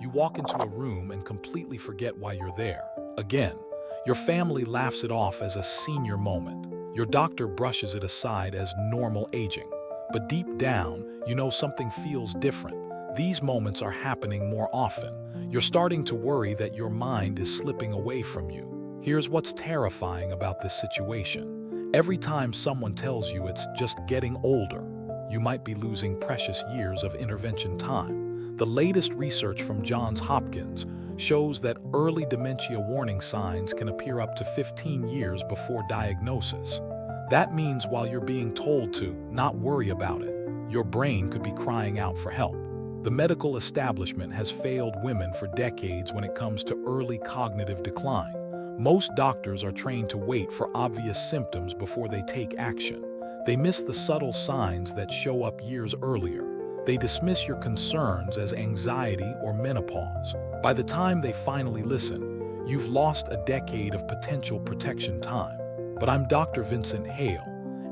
You walk into a room and completely forget why you're there. Again, your family laughs it off as a senior moment. Your doctor brushes it aside as normal aging. But deep down, you know something feels different. These moments are happening more often. You're starting to worry that your mind is slipping away from you. Here's what's terrifying about this situation. Every time someone tells you it's just getting older, you might be losing precious years of intervention time. The latest research from Johns Hopkins shows that early dementia warning signs can appear up to 15 years before diagnosis. That means while you're being told to not worry about it, your brain could be crying out for help. The medical establishment has failed women for decades when it comes to early cognitive decline. Most doctors are trained to wait for obvious symptoms before they take action. They miss the subtle signs that show up years earlier. They dismiss your concerns as anxiety or menopause. By the time they finally listen, you've lost a decade of potential protection time. But I'm Dr. Vincent Hale,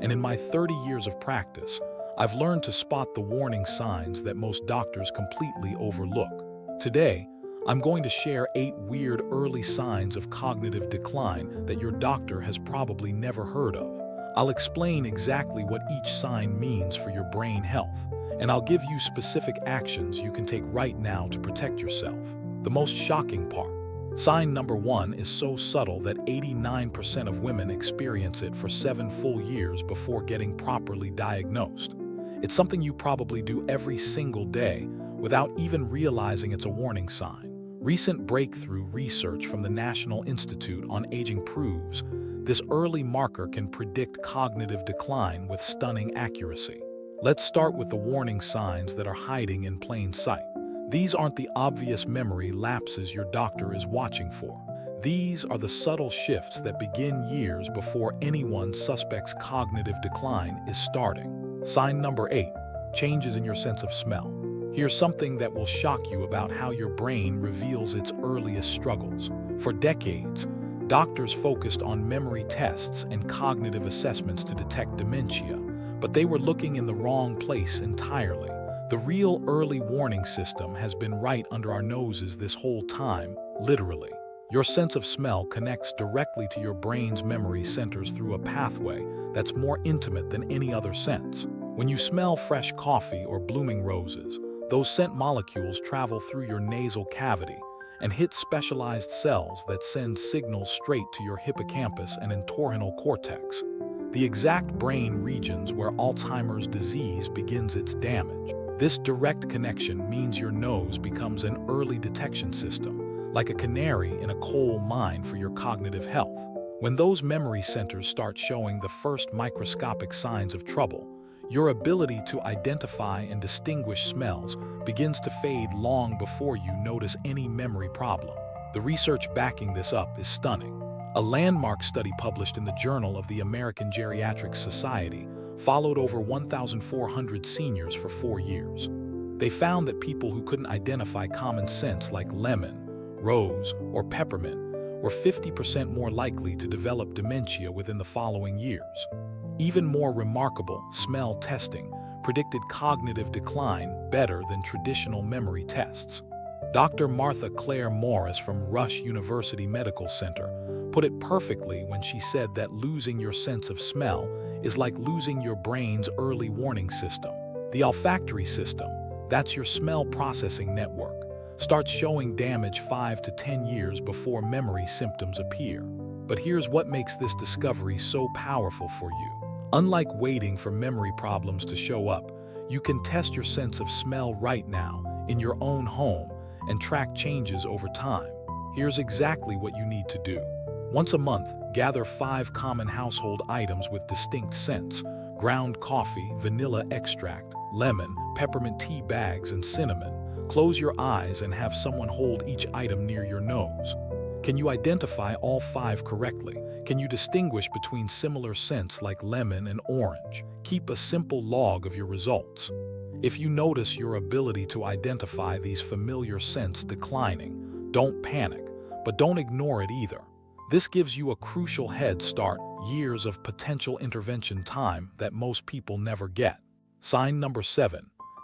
and in my 30 years of practice, I've learned to spot the warning signs that most doctors completely overlook. Today, I'm going to share 8 weird early signs of cognitive decline that your doctor has probably never heard of. I'll explain exactly what each sign means for your brain health, and I'll give you specific actions you can take right now to protect yourself. The most shocking part. Sign number 1 is so subtle that 89% of women experience it for 7 full years before getting properly diagnosed. It's something you probably do every single day without even realizing it's a warning sign. Recent breakthrough research from the National Institute on Aging proves this early marker can predict cognitive decline with stunning accuracy. Let's start with the warning signs that are hiding in plain sight. These aren't the obvious memory lapses your doctor is watching for. These are the subtle shifts that begin years before anyone suspects cognitive decline is starting. Sign number 8, changes in your sense of smell. Here's something that will shock you about how your brain reveals its earliest struggles. For decades, doctors focused on memory tests and cognitive assessments to detect dementia, but they were looking in the wrong place entirely. The real early warning system has been right under our noses this whole time, literally. Your sense of smell connects directly to your brain's memory centers through a pathway that's more intimate than any other sense. When you smell fresh coffee or blooming roses, those scent molecules travel through your nasal cavity and hit specialized cells that send signals straight to your hippocampus and entorhinal cortex, the exact brain regions where Alzheimer's disease begins its damage. This direct connection means your nose becomes an early detection system, like a canary in a coal mine for your cognitive health. When those memory centers start showing the first microscopic signs of trouble, your ability to identify and distinguish smells begins to fade long before you notice any memory problem. The research backing this up is stunning. A landmark study published in the Journal of the American Geriatric Society followed over 1,400 seniors for 4 years. They found that people who couldn't identify common scents like lemon, rose, or peppermint were 50% more likely to develop dementia within the following years. Even more remarkable, smell testing predicted cognitive decline better than traditional memory tests. Dr. Martha Claire Morris from Rush University Medical Center put it perfectly when she said that losing your sense of smell is like losing your brain's early warning system. The olfactory system, that's your smell processing network, starts showing damage 5 to 10 years before memory symptoms appear. But here's what makes this discovery so powerful for you. Unlike waiting for memory problems to show up, you can test your sense of smell right now, in your own home, and track changes over time. Here's exactly what you need to do. Once a month, gather 5 common household items with distinct scents: ground coffee, vanilla extract, lemon, peppermint tea bags, and cinnamon. Close your eyes and have someone hold each item near your nose. Can you identify all 5 correctly? Can you distinguish between similar scents like lemon and orange? Keep a simple log of your results. If you notice your ability to identify these familiar scents declining, don't panic, but don't ignore it either. This gives you a crucial head start, years of potential intervention time that most people never get. Sign number 7,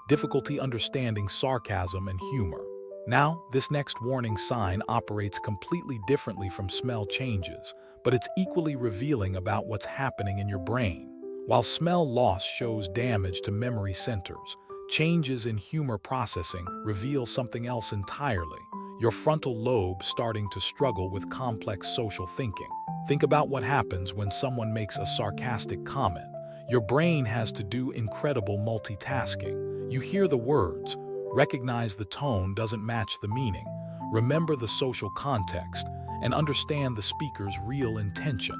difficulty understanding sarcasm and humor. Now, this next warning sign operates completely differently from smell changes, but it's equally revealing about what's happening in your brain. While smell loss shows damage to memory centers, changes in humor processing reveal something else entirely: your frontal lobe starting to struggle with complex social thinking. Think about what happens when someone makes a sarcastic comment. Your brain has to do incredible multitasking. You hear the words, recognize the tone doesn't match the meaning, remember the social context, and understand the speaker's real intention.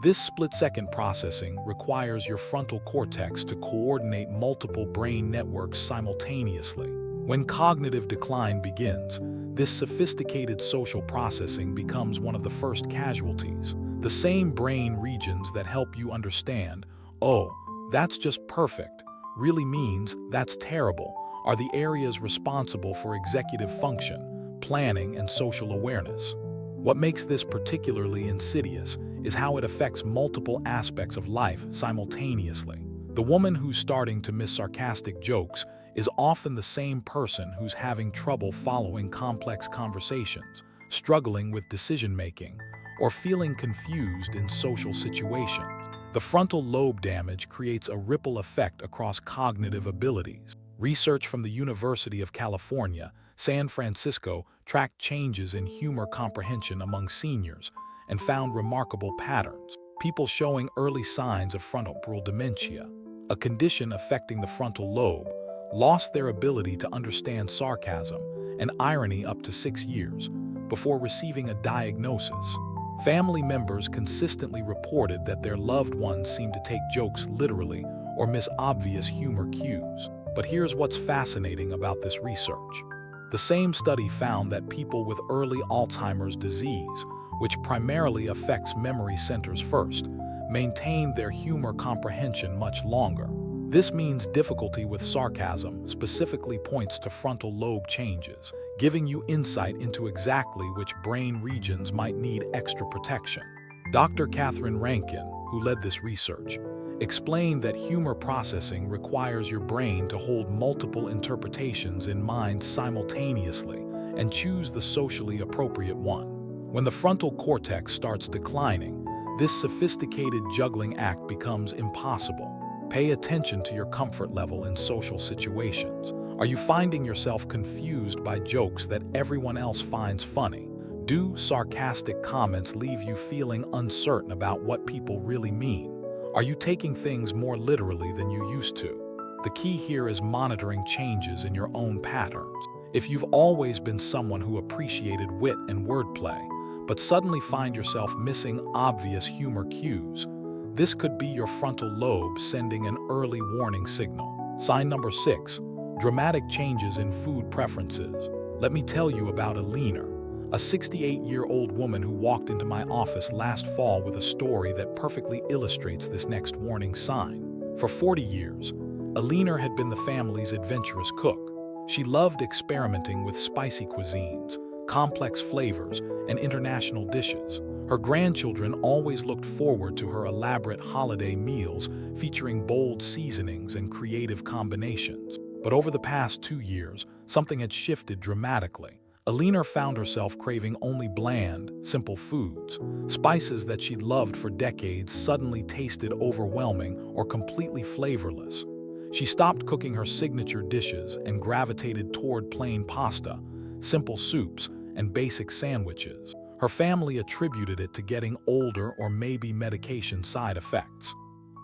This split-second processing requires your frontal cortex to coordinate multiple brain networks simultaneously. When cognitive decline begins, this sophisticated social processing becomes one of the first casualties. The same brain regions that help you understand, "Oh, that's just perfect," really means "that's terrible," are the areas responsible for executive function, planning, and social awareness. What makes this particularly insidious is how it affects multiple aspects of life simultaneously. The woman who's starting to miss sarcastic jokes is often the same person who's having trouble following complex conversations, struggling with decision-making, or feeling confused in social situations. The frontal lobe damage creates a ripple effect across cognitive abilities. Research from the University of California, San Francisco tracked changes in humor comprehension among seniors and found remarkable patterns. People showing early signs of frontotemporal dementia, a condition affecting the frontal lobe, lost their ability to understand sarcasm and irony up to 6 years before receiving a diagnosis. Family members consistently reported that their loved ones seemed to take jokes literally or miss obvious humor cues. But here's what's fascinating about this research. The same study found that people with early Alzheimer's disease, which primarily affects memory centers first, maintained their humor comprehension much longer. This means difficulty with sarcasm specifically points to frontal lobe changes, giving you insight into exactly which brain regions might need extra protection. Dr. Catherine Rankin, who led this research, explained that humor processing requires your brain to hold multiple interpretations in mind simultaneously and choose the socially appropriate one. When the frontal cortex starts declining, this sophisticated juggling act becomes impossible. Pay attention to your comfort level in social situations. Are you finding yourself confused by jokes that everyone else finds funny? Do sarcastic comments leave you feeling uncertain about what people really mean? Are you taking things more literally than you used to? The key here is monitoring changes in your own patterns. If you've always been someone who appreciated wit and wordplay, but suddenly find yourself missing obvious humor cues, this could be your frontal lobe sending an early warning signal. Sign number 6, dramatic changes in food preferences. Let me tell you about Alina, a 68-year-old woman who walked into my office last fall with a story that perfectly illustrates this next warning sign. For 40 years, Alina had been the family's adventurous cook. She loved experimenting with spicy cuisines, complex flavors, and international dishes. Her grandchildren always looked forward to her elaborate holiday meals featuring bold seasonings and creative combinations. But over the past 2 years, something had shifted dramatically. Alina found herself craving only bland, simple foods. Spices that she'd loved for decades suddenly tasted overwhelming or completely flavorless. She stopped cooking her signature dishes and gravitated toward plain pasta, simple soups, and basic sandwiches. Her family attributed it to getting older or maybe medication side effects.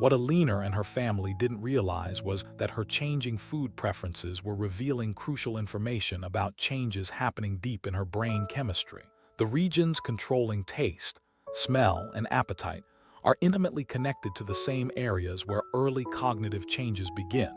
What Alina and her family didn't realize was that her changing food preferences were revealing crucial information about changes happening deep in her brain chemistry. The regions controlling taste, smell, and appetite are intimately connected to the same areas where early cognitive changes begin.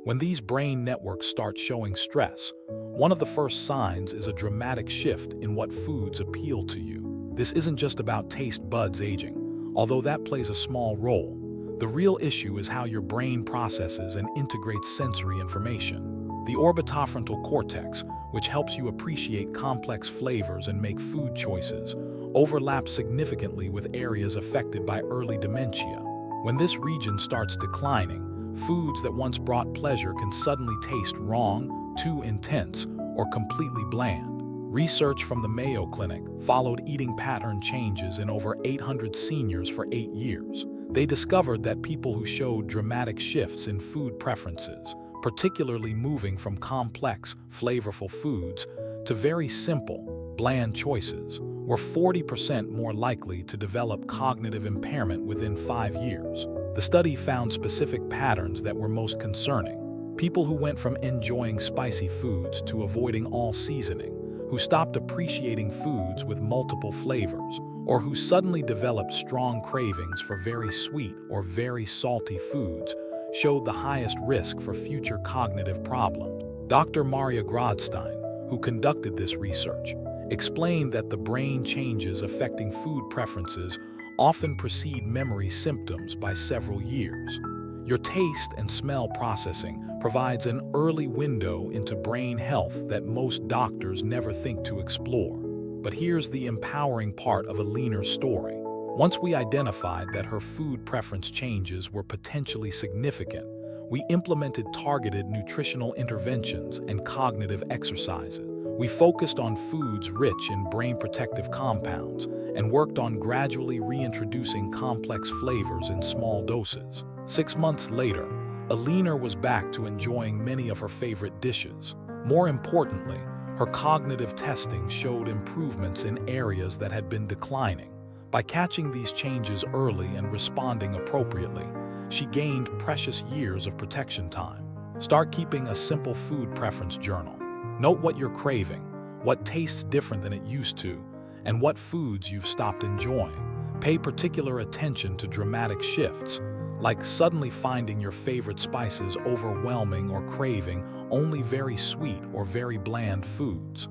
When these brain networks start showing stress, one of the first signs is a dramatic shift in what foods appeal to you. This isn't just about taste buds aging, although that plays a small role. The real issue is how your brain processes and integrates sensory information. The orbitofrontal cortex, which helps you appreciate complex flavors and make food choices, overlaps significantly with areas affected by early dementia. When this region starts declining, foods that once brought pleasure can suddenly taste wrong, too intense, or completely bland. Research from the Mayo Clinic followed eating pattern changes in over 800 seniors for 8 years. They discovered that people who showed dramatic shifts in food preferences, particularly moving from complex, flavorful foods to very simple, bland choices, were 40% more likely to develop cognitive impairment within 5 years. The study found specific patterns that were most concerning. People who went from enjoying spicy foods to avoiding all seasoning, who stopped appreciating foods with multiple flavors, or who suddenly developed strong cravings for very sweet or very salty foods, showed the highest risk for future cognitive problems. Dr. Maria Grodstein, who conducted this research, explained that the brain changes affecting food preferences often precede memory symptoms by several years. Your taste and smell processing provides an early window into brain health that most doctors never think to explore. But here's the empowering part of a leaner story. Once we identified that her food preference changes were potentially significant, we implemented targeted nutritional interventions and cognitive exercises. We focused on foods rich in brain-protective compounds and worked on gradually reintroducing complex flavors in small doses. 6 months later, Alina was back to enjoying many of her favorite dishes. More importantly, her cognitive testing showed improvements in areas that had been declining. By catching these changes early and responding appropriately, she gained precious years of protection time. Start keeping a simple food preference journal. Note what you're craving, what tastes different than it used to, and what foods you've stopped enjoying. Pay particular attention to dramatic shifts, like suddenly finding your favorite spices overwhelming or craving only very sweet or very bland foods.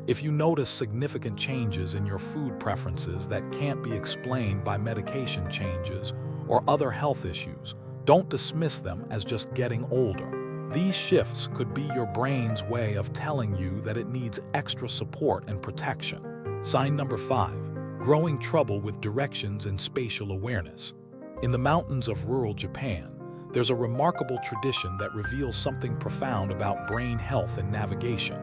If you notice significant changes in your food preferences that can't be explained by medication changes or other health issues, don't dismiss them as just getting older. These shifts could be your brain's way of telling you that it needs extra support and protection. Sign number 5, growing trouble with directions and spatial awareness. In the mountains of rural Japan, there's a remarkable tradition that reveals something profound about brain health and navigation.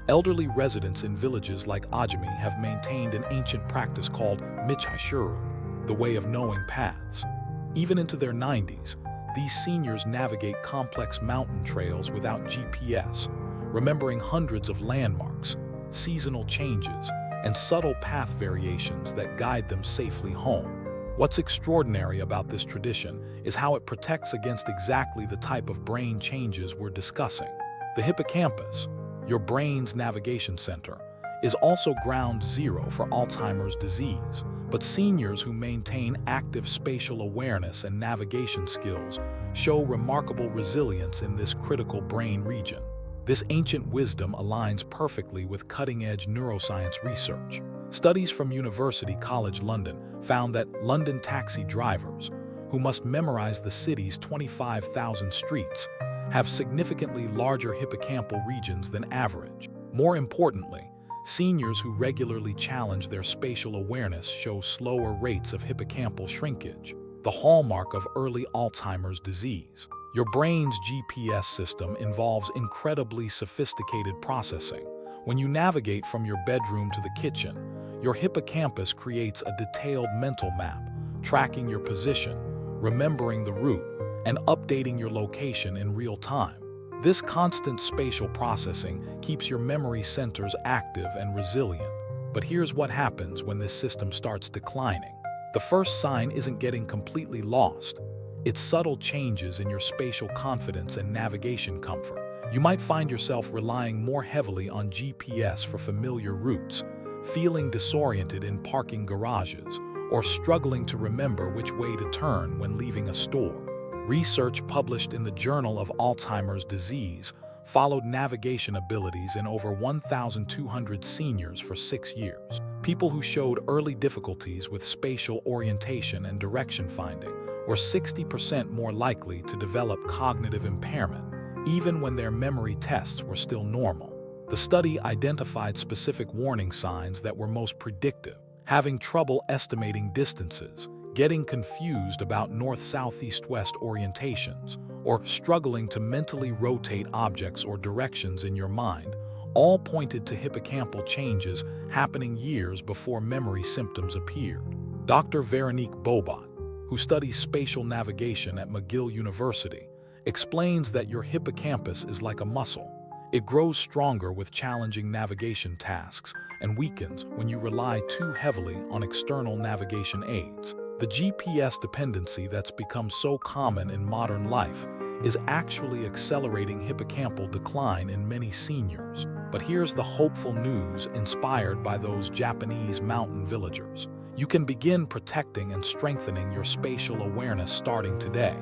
Elderly residents in villages like Ajami have maintained an ancient practice called Michishuru, the way of knowing paths. Even into their 90s, these seniors navigate complex mountain trails without GPS, remembering hundreds of landmarks, seasonal changes, and subtle path variations that guide them safely home. What's extraordinary about this tradition is how it protects against exactly the type of brain changes we're discussing. The hippocampus, your brain's navigation center, is also ground zero for Alzheimer's disease, but seniors who maintain active spatial awareness and navigation skills show remarkable resilience in this critical brain region. This ancient wisdom aligns perfectly with cutting-edge neuroscience research. Studies from University College London found that London taxi drivers, who must memorize the city's 25,000 streets, have significantly larger hippocampal regions than average. More importantly, seniors who regularly challenge their spatial awareness show slower rates of hippocampal shrinkage, the hallmark of early Alzheimer's disease. Your brain's GPS system involves incredibly sophisticated processing. When you navigate from your bedroom to the kitchen, your hippocampus creates a detailed mental map, tracking your position, remembering the route, and updating your location in real time. This constant spatial processing keeps your memory centers active and resilient. But here's what happens when this system starts declining. The first sign isn't getting completely lost. It's subtle changes in your spatial confidence and navigation comfort. You might find yourself relying more heavily on GPS for familiar routes, feeling disoriented in parking garages, or struggling to remember which way to turn when leaving a store. Research published in the Journal of Alzheimer's Disease followed navigation abilities in over 1,200 seniors for 6 years. People who showed early difficulties with spatial orientation and direction finding were 60% more likely to develop cognitive impairment, even when their memory tests were still normal. The study identified specific warning signs that were most predictive: having trouble estimating distances, getting confused about north-south-east-west orientations, or struggling to mentally rotate objects or directions in your mind, all pointed to hippocampal changes happening years before memory symptoms appeared. Dr. Veronique Bobot, who studies spatial navigation at McGill University, explains that your hippocampus is like a muscle. It grows stronger with challenging navigation tasks and weakens when you rely too heavily on external navigation aids. The GPS dependency that's become so common in modern life is actually accelerating hippocampal decline in many seniors. But here's the hopeful news inspired by those Japanese mountain villagers. You can begin protecting and strengthening your spatial awareness starting today,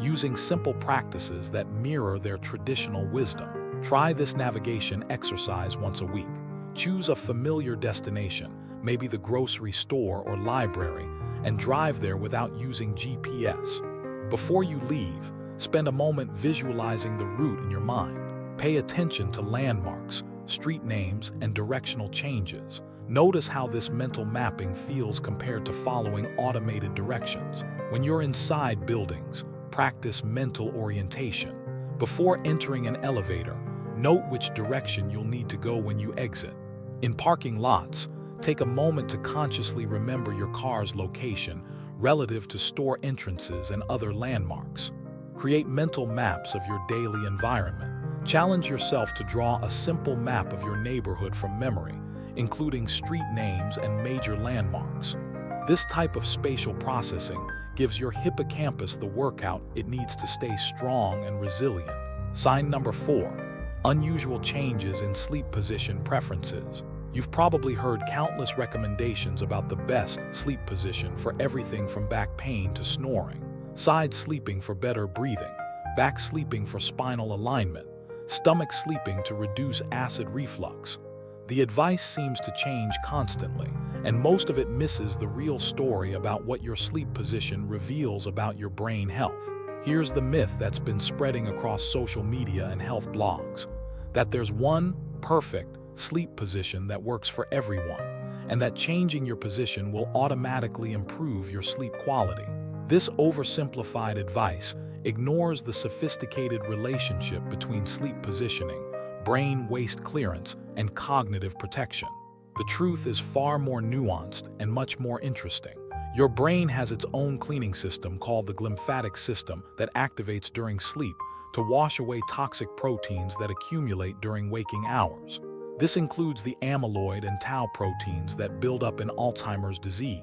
using simple practices that mirror their traditional wisdom. Try this navigation exercise once a week. Choose a familiar destination, maybe the grocery store or library, and drive there without using GPS. Before you leave, spend a moment visualizing the route in your mind. Pay attention to landmarks, street names, and directional changes. Notice how this mental mapping feels compared to following automated directions. When you're inside buildings, practice mental orientation. Before entering an elevator, note which direction you'll need to go when you exit. In parking lots, take a moment to consciously remember your car's location relative to store entrances and other landmarks. Create mental maps of your daily environment. Challenge yourself to draw a simple map of your neighborhood from memory, including street names and major landmarks. This type of spatial processing gives your hippocampus the workout it needs to stay strong and resilient. Sign number 4. Unusual changes in sleep position preferences. You've probably heard countless recommendations about the best sleep position for everything from back pain to snoring, side sleeping for better breathing, back sleeping for spinal alignment, stomach sleeping to reduce acid reflux. The advice seems to change constantly, and most of it misses the real story about what your sleep position reveals about your brain health. Here's the myth that's been spreading across social media and health blogs, that there's one perfect sleep position that works for everyone, and that changing your position will automatically improve your sleep quality. This oversimplified advice ignores the sophisticated relationship between sleep positioning, brain waste clearance, and cognitive protection. The truth is far more nuanced and much more interesting. Your brain has its own cleaning system called the glymphatic system that activates during sleep to wash away toxic proteins that accumulate during waking hours. This includes the amyloid and tau proteins that build up in Alzheimer's disease.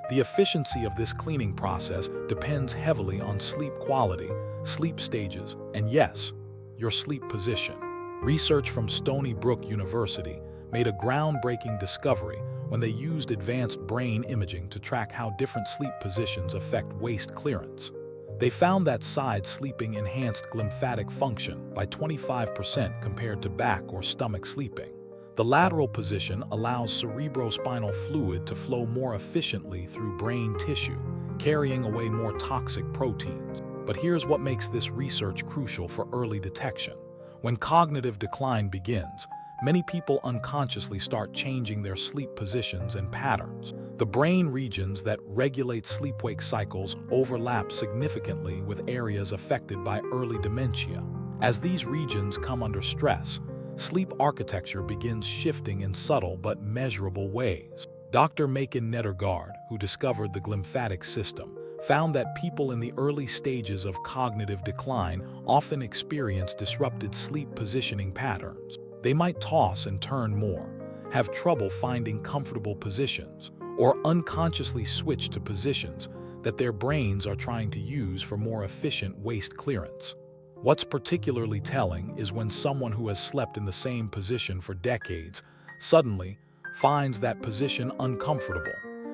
The efficiency of this cleaning process depends heavily on sleep quality, sleep stages, and yes, your sleep position. Research from Stony Brook University made a groundbreaking discovery when they used advanced brain imaging to track how different sleep positions affect waste clearance. They found that side sleeping enhanced glymphatic function by 25% compared to back or stomach sleeping. The lateral position allows cerebrospinal fluid to flow more efficiently through brain tissue, carrying away more toxic proteins. But here's what makes this research crucial for early detection. When cognitive decline begins, many people unconsciously start changing their sleep positions and patterns. The brain regions that regulate sleep-wake cycles overlap significantly with areas affected by early dementia. As these regions come under stress, sleep architecture begins shifting in subtle but measurable ways. Dr. Macon Nettergaard, who discovered the glymphatic system, found that people in the early stages of cognitive decline often experience disrupted sleep positioning patterns. They might toss and turn more, have trouble finding comfortable positions, or unconsciously switch to positions that their brains are trying to use for more efficient waste clearance. What's particularly telling is when someone who has slept in the same position for decades suddenly finds that position uncomfortable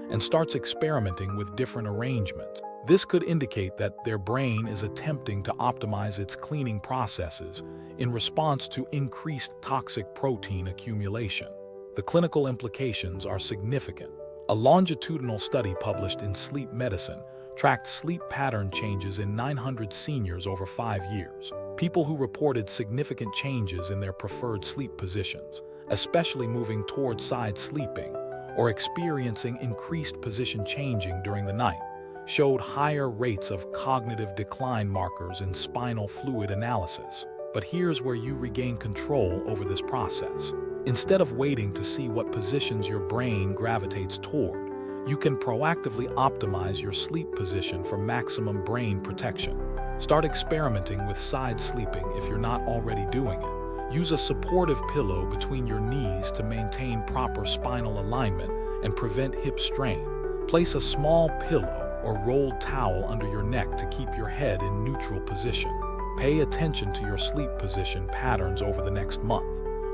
and starts experimenting with different arrangements. This could indicate that their brain is attempting to optimize its cleaning processes in response to increased toxic protein accumulation. The clinical implications are significant. A longitudinal study published in Sleep Medicine tracked sleep pattern changes in 900 seniors over 5 years. People who reported significant changes in their preferred sleep positions, especially moving toward side sleeping or experiencing increased position changing during the night, showed higher rates of cognitive decline markers in spinal fluid analysis. But here's where you regain control over this process. Instead of waiting to see what positions your brain gravitates toward, you can proactively optimize your sleep position for maximum brain protection. Start experimenting with side sleeping if you're not already doing it. Use a supportive pillow between your knees to maintain proper spinal alignment and prevent hip strain. Place a small pillow or rolled towel under your neck to keep your head in neutral position. Pay attention to your sleep position patterns over the next month.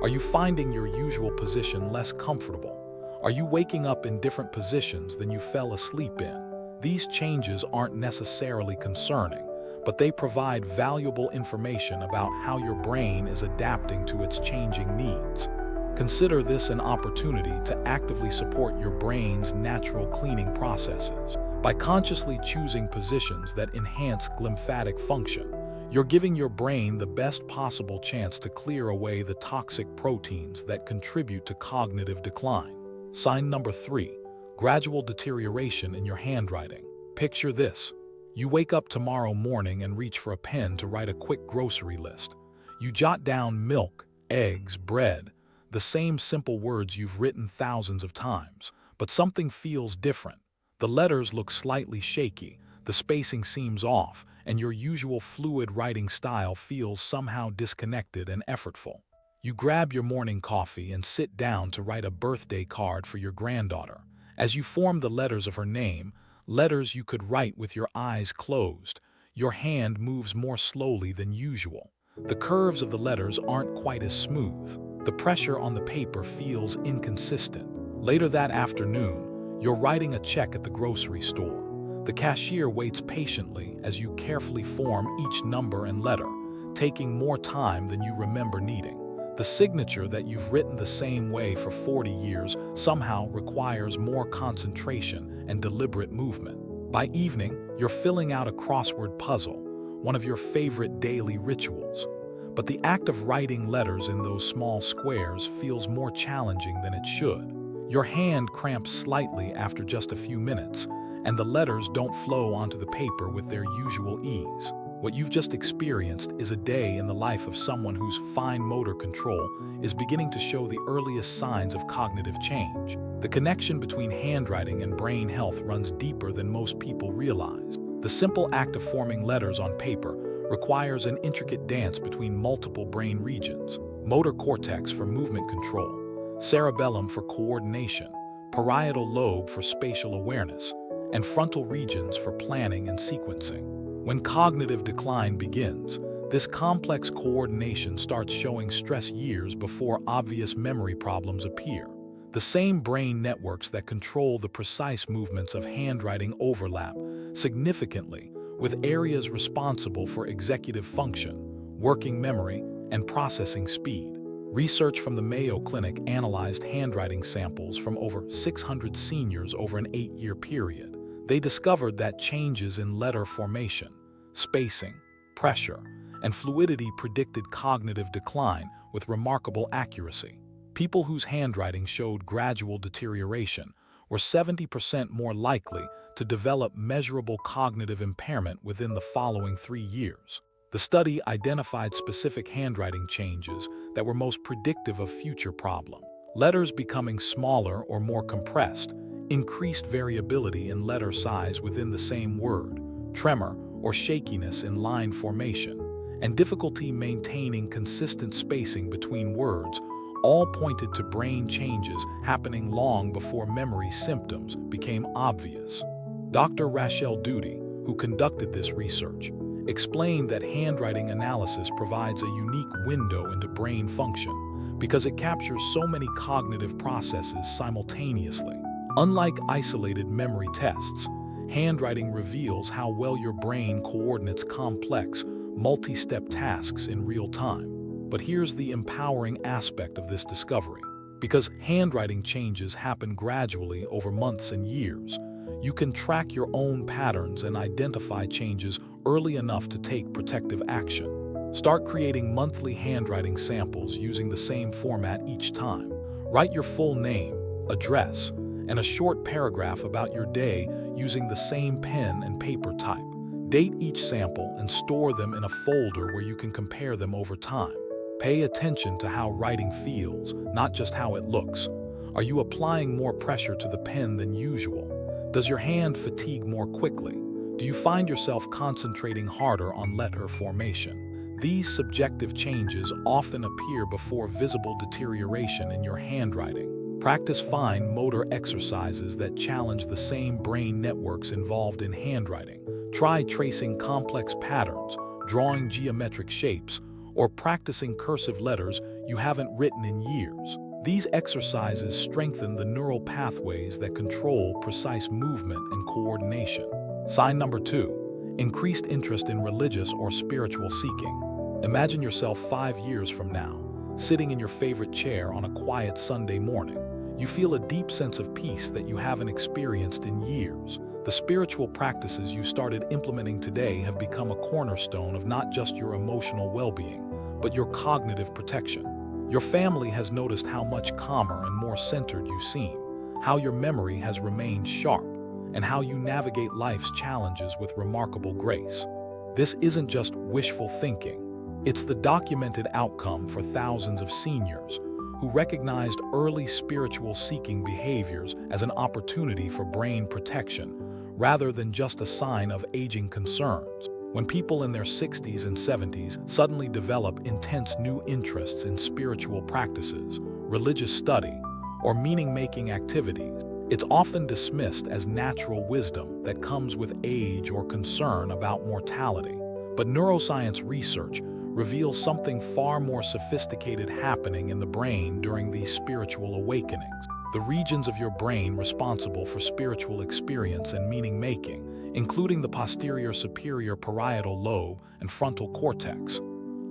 Are you finding your usual position less comfortable? Are you waking up in different positions than you fell asleep in? These changes aren't necessarily concerning, but they provide valuable information about how your brain is adapting to its changing needs. Consider this an opportunity to actively support your brain's natural cleaning processes. By consciously choosing positions that enhance glymphatic function, you're giving your brain the best possible chance to clear away the toxic proteins that contribute to cognitive decline. Sign number 3, gradual deterioration in your handwriting. Picture this. You wake up tomorrow morning and reach for a pen to write a quick grocery list. You jot down milk, eggs, bread, the same simple words you've written thousands of times, but something feels different. The letters look slightly shaky, the spacing seems off, and your usual fluid writing style feels somehow disconnected and effortful. You grab your morning coffee and sit down to write a birthday card for your granddaughter. As you form the letters of her name, letters you could write with your eyes closed, your hand moves more slowly than usual. The curves of the letters aren't quite as smooth. The pressure on the paper feels inconsistent. Later that afternoon, you're writing a check at the grocery store. The cashier waits patiently as you carefully form each number and letter, taking more time than you remember needing. The signature that you've written the same way for 40 years somehow requires more concentration and deliberate movement. By evening, you're filling out a crossword puzzle, one of your favorite daily rituals. But the act of writing letters in those small squares feels more challenging than it should. Your hand cramps slightly after just a few minutes, and the letters don't flow onto the paper with their usual ease. What you've just experienced is a day in the life of someone whose fine motor control is beginning to show the earliest signs of cognitive change. The connection between handwriting and brain health runs deeper than most people realize. The simple act of forming letters on paper requires an intricate dance between multiple brain regions: motor cortex for movement control, cerebellum for coordination, parietal lobe for spatial awareness, and frontal regions for planning and sequencing. When cognitive decline begins, this complex coordination starts showing stress years before obvious memory problems appear. The same brain networks that control the precise movements of handwriting overlap significantly with areas responsible for executive function, working memory, and processing speed. Research from the Mayo Clinic analyzed handwriting samples from over 600 seniors over an 8-year period. They discovered that changes in letter formation, spacing, pressure, and fluidity predicted cognitive decline with remarkable accuracy. People whose handwriting showed gradual deterioration were 70% more likely to develop measurable cognitive impairment within the following 3 years. The study identified specific handwriting changes that were most predictive of future problems. Letters becoming smaller or more compressed, increased variability in letter size within the same word, tremor or shakiness in line formation, and difficulty maintaining consistent spacing between words all pointed to brain changes happening long before memory symptoms became obvious. Dr. Rachel Doody, who conducted this research, explained that handwriting analysis provides a unique window into brain function because it captures so many cognitive processes simultaneously. Unlike isolated memory tests, handwriting reveals how well your brain coordinates complex, multi-step tasks in real time. But here's the empowering aspect of this discovery. Because handwriting changes happen gradually over months and years, you can track your own patterns and identify changes early enough to take protective action. Start creating monthly handwriting samples using the same format each time. Write your full name, address, and a short paragraph about your day using the same pen and paper type. Date each sample and store them in a folder where you can compare them over time. Pay attention to how writing feels, not just how it looks. Are you applying more pressure to the pen than usual? Does your hand fatigue more quickly? Do you find yourself concentrating harder on letter formation? These subjective changes often appear before visible deterioration in your handwriting. Practice fine motor exercises that challenge the same brain networks involved in handwriting. Try tracing complex patterns, drawing geometric shapes, or practicing cursive letters you haven't written in years. These exercises strengthen the neural pathways that control precise movement and coordination. Sign number 2, increased interest in religious or spiritual seeking. Imagine yourself 5 years from now, sitting in your favorite chair on a quiet Sunday morning. You feel a deep sense of peace that you haven't experienced in years. The spiritual practices you started implementing today have become a cornerstone of not just your emotional well-being, but your cognitive protection. Your family has noticed how much calmer and more centered you seem, how your memory has remained sharp, and how you navigate life's challenges with remarkable grace. This isn't just wishful thinking. It's the documented outcome for thousands of seniors who recognized early spiritual seeking behaviors as an opportunity for brain protection rather than just a sign of aging concerns. When people in their 60s and 70s suddenly develop intense new interests in spiritual practices, religious study, or meaning-making activities, it's often dismissed as natural wisdom that comes with age or concern about mortality. But neuroscience research reveals something far more sophisticated happening in the brain during these spiritual awakenings. The regions of your brain responsible for spiritual experience and meaning-making, including the posterior superior parietal lobe and frontal cortex,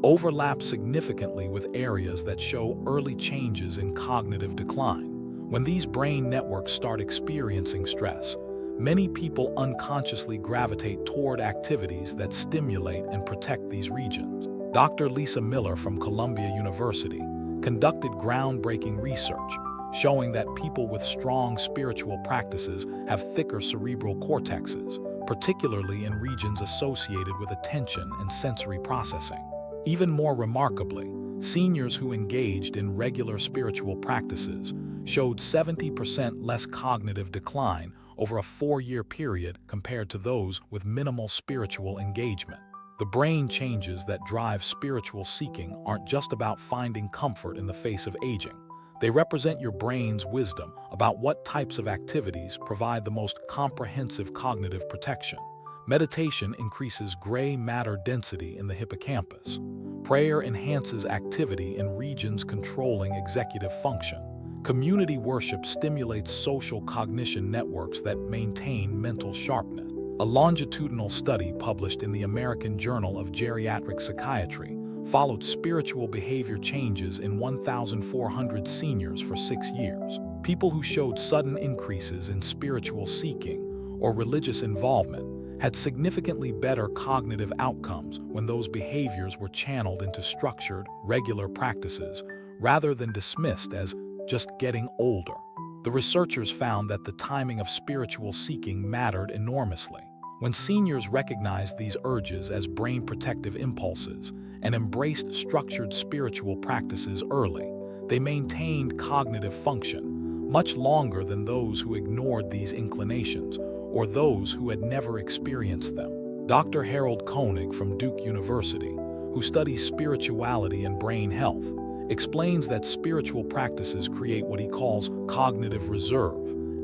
overlap significantly with areas that show early changes in cognitive decline. When these brain networks start experiencing stress, many people unconsciously gravitate toward activities that stimulate and protect these regions. Dr. Lisa Miller from Columbia University conducted groundbreaking research showing that people with strong spiritual practices have thicker cerebral cortexes, particularly in regions associated with attention and sensory processing. Even more remarkably, seniors who engaged in regular spiritual practices showed 70% less cognitive decline over a 4-year period compared to those with minimal spiritual engagement. The brain changes that drive spiritual seeking aren't just about finding comfort in the face of aging. They represent your brain's wisdom about what types of activities provide the most comprehensive cognitive protection. Meditation increases gray matter density in the hippocampus. Prayer enhances activity in regions controlling executive function. Community worship stimulates social cognition networks that maintain mental sharpness. A longitudinal study published in the American Journal of Geriatric Psychiatry followed spiritual behavior changes in 1,400 seniors for 6 years. People who showed sudden increases in spiritual seeking or religious involvement had significantly better cognitive outcomes when those behaviors were channeled into structured, regular practices rather than dismissed as just getting older. The researchers found that the timing of spiritual seeking mattered enormously. When seniors recognized these urges as brain protective impulses and embraced structured spiritual practices early, they maintained cognitive function much longer than those who ignored these inclinations or those who had never experienced them. Dr. Harold Koenig from Duke University, who studies spirituality and brain health, explains that spiritual practices create what he calls cognitive reserve,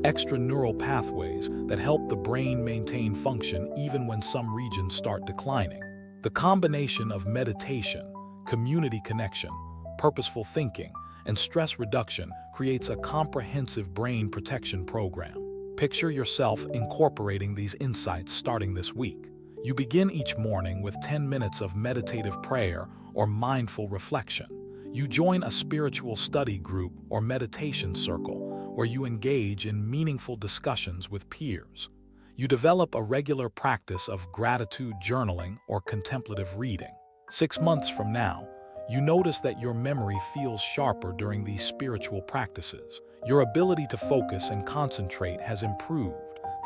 extra neural pathways that help the brain maintain function even when some regions start declining. The combination of meditation, community connection, purposeful thinking, and stress reduction creates a comprehensive brain protection program. Picture yourself incorporating these insights starting this week. You begin each morning with 10 minutes of meditative prayer or mindful reflection. You join a spiritual study group or meditation circle where you engage in meaningful discussions with peers. You develop a regular practice of gratitude journaling or contemplative reading. 6 months from now, you notice that your memory feels sharper during these spiritual practices. Your ability to focus and concentrate has improved.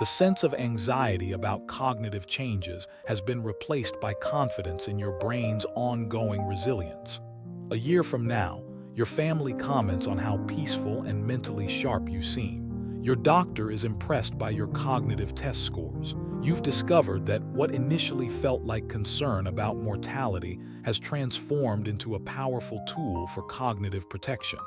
The sense of anxiety about cognitive changes has been replaced by confidence in your brain's ongoing resilience. A year from now, your family comments on how peaceful and mentally sharp you seem. Your doctor is impressed by your cognitive test scores. You've discovered that what initially felt like concern about mortality has transformed into a powerful tool for cognitive protection.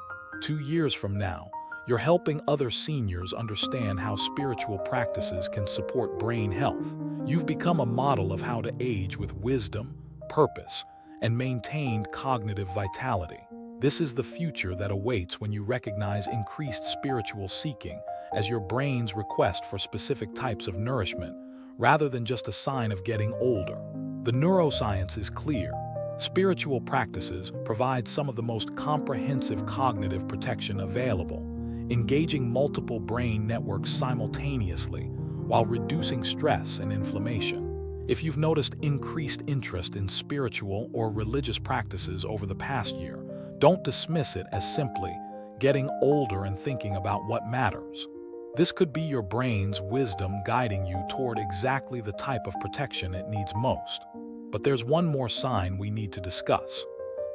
2 years from now, you're helping other seniors understand how spiritual practices can support brain health. You've become a model of how to age with wisdom, purpose, and maintained cognitive vitality. This is the future that awaits when you recognize increased spiritual seeking as your brain's request for specific types of nourishment, rather than just a sign of getting older. The neuroscience is clear. Spiritual practices provide some of the most comprehensive cognitive protection available, engaging multiple brain networks simultaneously while reducing stress and inflammation. If you've noticed increased interest in spiritual or religious practices over the past year, don't dismiss it as simply getting older and thinking about what matters. This could be your brain's wisdom guiding you toward exactly the type of protection it needs most. But there's one more sign we need to discuss.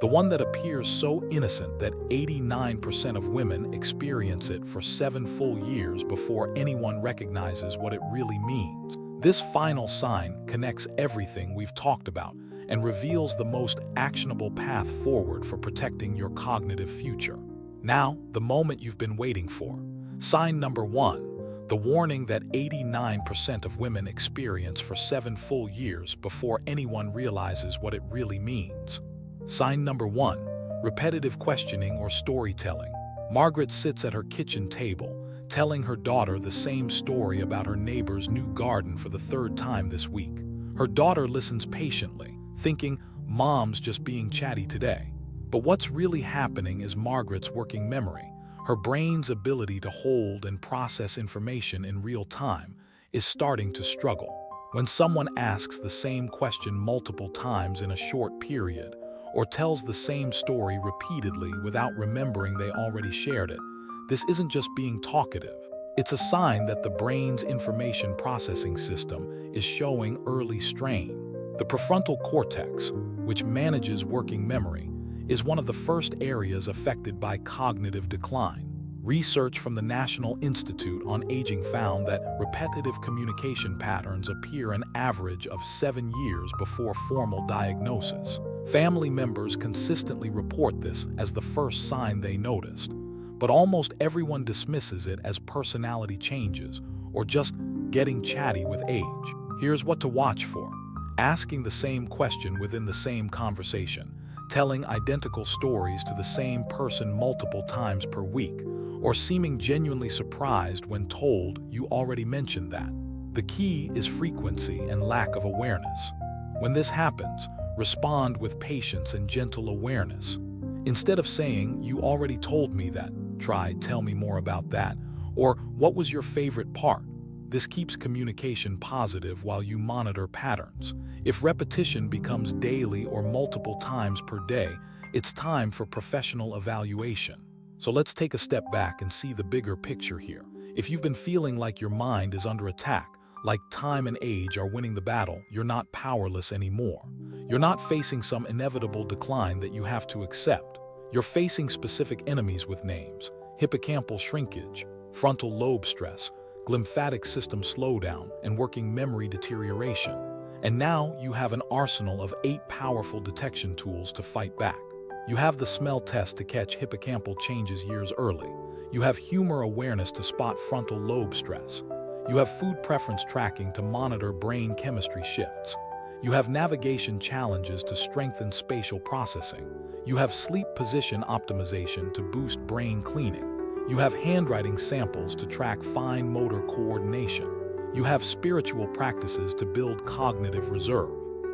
The one that appears so innocent that 89% of women experience it for 7 full years before anyone recognizes what it really means. This final sign connects everything we've talked about and reveals the most actionable path forward for protecting your cognitive future. Now, the moment you've been waiting for. Sign number 1, the warning that 89% of women experience for 7 full years before anyone realizes what it really means. Sign number 1, repetitive questioning or storytelling. Margaret sits at her kitchen table, telling her daughter the same story about her neighbor's new garden for the 3rd time this week. Her daughter listens patiently, thinking, "Mom's just being chatty today." But what's really happening is Margaret's working memory, her brain's ability to hold and process information in real time, is starting to struggle. When someone asks the same question multiple times in a short period, or tells the same story repeatedly without remembering they already shared it, this isn't just being talkative. It's a sign that the brain's information processing system is showing early strain. The prefrontal cortex, which manages working memory, is one of the first areas affected by cognitive decline. Research from the National Institute on Aging found that repetitive communication patterns appear an average of 7 years before formal diagnosis. Family members consistently report this as the first sign they noticed, but almost everyone dismisses it as personality changes or just getting chatty with age. Here's what to watch for. Asking the same question within the same conversation, telling identical stories to the same person multiple times per week, or seeming genuinely surprised when told you already mentioned that. The key is frequency and lack of awareness. When this happens, respond with patience and gentle awareness. Instead of saying, "You already told me that," try, "Tell me more about that," or "What was your favorite part?" This keeps communication positive while you monitor patterns. If repetition becomes daily or multiple times per day, it's time for professional evaluation. So let's take a step back and see the bigger picture here. If you've been feeling like your mind is under attack, like time and age are winning the battle, you're not powerless anymore. You're not facing some inevitable decline that you have to accept. You're facing specific enemies with names: hippocampal shrinkage, frontal lobe stress, glymphatic system slowdown, and working memory deterioration. And now you have an arsenal of 8 powerful detection tools to fight back. You have the smell test to catch hippocampal changes years early. You have humor awareness to spot frontal lobe stress. You have food preference tracking to monitor brain chemistry shifts. You have navigation challenges to strengthen spatial processing. You have sleep position optimization to boost brain cleaning. You have handwriting samples to track fine motor coordination. You have spiritual practices to build cognitive reserve.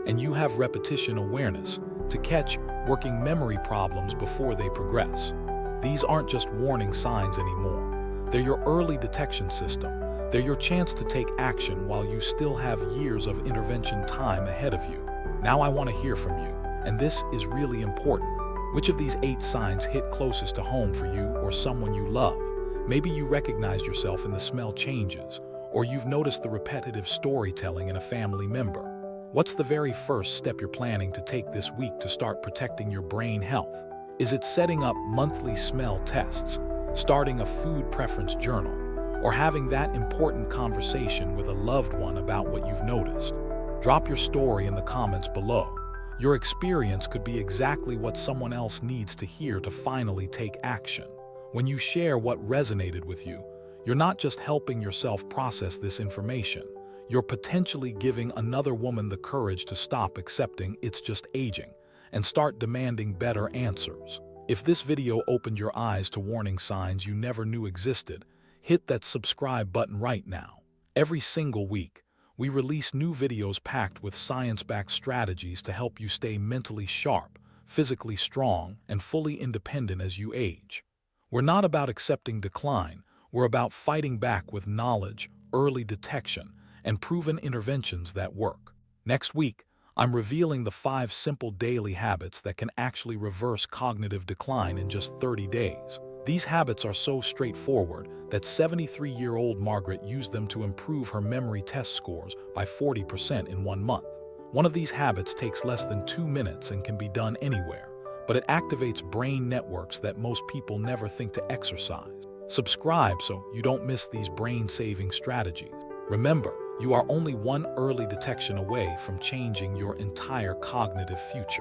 And you have repetition awareness to catch working memory problems before they progress. These aren't just warning signs anymore. They're your early detection system. They're your chance to take action while you still have years of intervention time ahead of you. Now I want to hear from you, and this is really important. Which of these 8 signs hit closest to home for you or someone you love? Maybe you recognize yourself in the smell changes, Or you've noticed the repetitive storytelling in a family member. What's the very first step you're planning to take this week to start protecting your brain health? Is it setting up monthly smell tests, starting a food preference journal, or having that important conversation with a loved one about what you've noticed? Drop your story in the comments below. Your experience could be exactly what someone else needs to hear to finally take action. When you share what resonated with you, you're not just helping yourself process this information, you're potentially giving another woman the courage to stop accepting it's just aging and start demanding better answers. If this video opened your eyes to warning signs you never knew existed, hit that subscribe button right now. Every single week, we release new videos packed with science-backed strategies to help you stay mentally sharp, physically strong, and fully independent as you age. We're not about accepting decline, we're about fighting back with knowledge, early detection, and proven interventions that work. Next week, I'm revealing the 5 simple daily habits that can actually reverse cognitive decline in just 30 days. These habits are so straightforward that 73-year-old Margaret used them to improve her memory test scores by 40% in 1 month. One of these habits takes less than 2 minutes and can be done anywhere, but it activates brain networks that most people never think to exercise. Subscribe so you don't miss these brain-saving strategies. Remember, you are only one early detection away from changing your entire cognitive future.